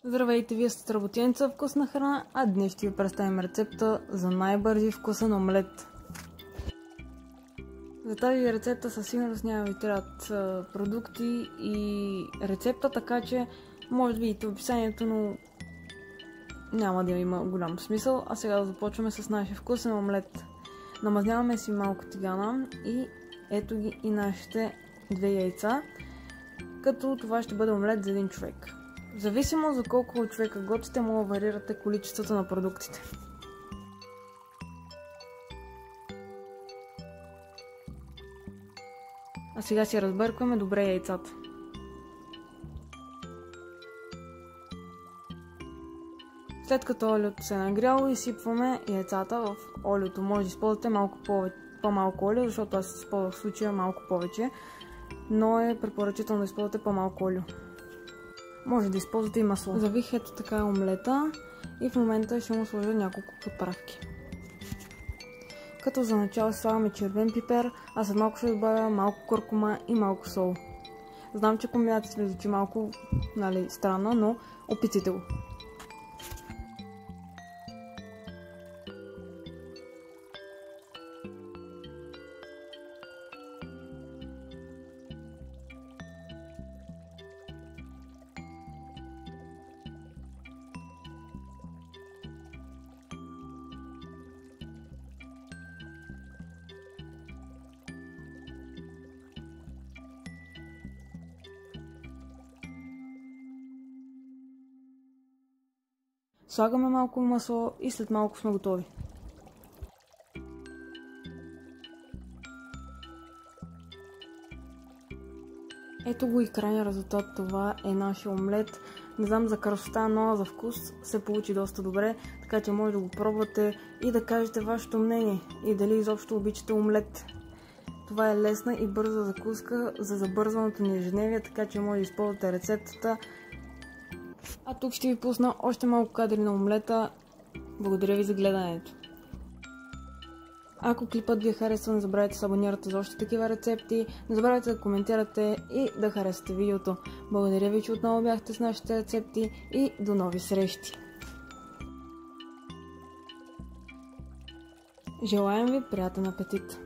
Здравейте, вие сте работенца вкусна храна, а днес ще ви представим рецепта за най-бързи вкусен омлет. За тази рецепта със сигурност няма ви трябват продукти и рецепта, така че може да видите в описанието, но няма да има голям смисъл. А сега да започваме с нашия вкусен омлет. Намазняваме си малко тигана и ето ги и нашите 2 яйца, като това ще бъде омлет за един човек. В зависимост за колко човека готвите, може да варирате количеството на продуктите. А сега си разбъркваме добре яйцата. След като олиото се е нагряло, изсипваме яйцата в олиото. Може да използвате малко по-малко олио, защото аз използвах в случая малко повече, но е препоръчително да използвате по-малко олио. Може да използвате и масло. Завих ето така омлета и в момента ще му сложа няколко подправки. Като за начало слагаме червен пипер, а след малко ще добавя малко куркума и малко сол. Знам, че комбинацията ви звучи малко странно, но опитайте го. Слагаме малко масло и след малко сме готови. Ето го и крайния резултат. Това е нашия омлет. Не знам за красота, но за вкус се получи доста добре, така че може да го пробвате и да кажете вашето мнение и дали изобщо обичате омлет. Това е лесна и бърза закуска за забързваното ни ежедневие, така че може да използвате рецептата. А тук ще ви пусна още малко кадри на омлета. Благодаря ви за гледането. Ако клипът ви е харесва, не забравяйте да се абонирате за още такива рецепти. Не забравяйте да коментирате и да харесате видеото. Благодаря ви, че отново бяхте с нашите рецепти и до нови срещи. Желаем ви приятен апетит!